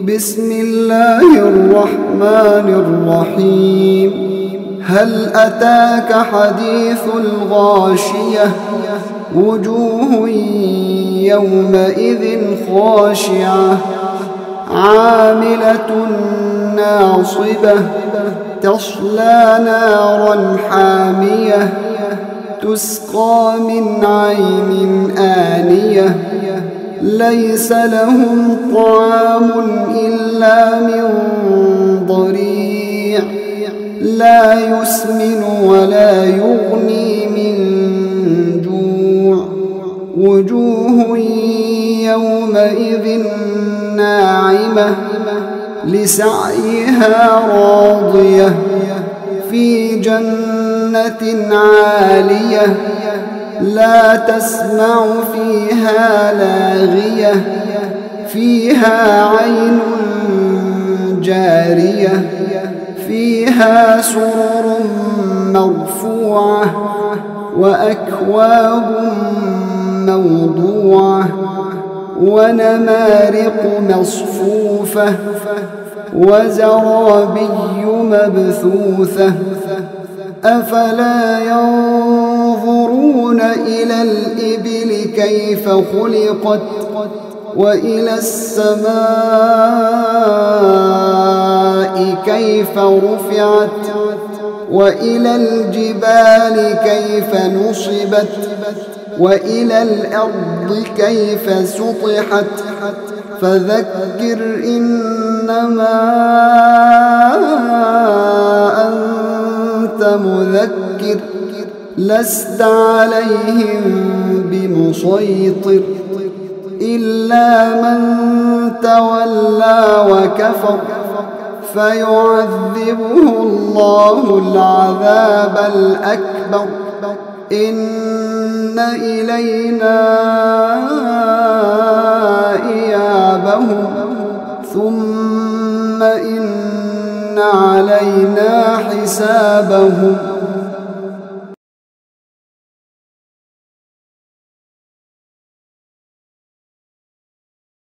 بسم الله الرحمن الرحيم. هل أتاك حديث الغاشية؟ وجوه يومئذ خاشعة عاملة ناصبة تصلى نارا حامية تسقى من عين آنية ليس لهم طعام إلا من ضريع لا يسمن ولا يغني من جوع. وجوه يومئذ ناعمة لسعيها راضية في جنة عالية لا تسمع فيها لاغية فيها عين جارية فيها سرر مرفوعة وأكواب موضوعة ونمارق مصفوفة وزرابي مبثوثة أفلا ينظرون إلى الإبل كيف خلقت وإلى السماء كيف رفعت وإلى الجبال كيف نصبت وإلى الأرض كيف سطحت فذكر إنما أنت مذكر لست عليهم بمسيطر إلا من تولى وكفر فيعذبه الله العذاب الأكبر إن إلينا إيابهم ثم إن علينا حسابهم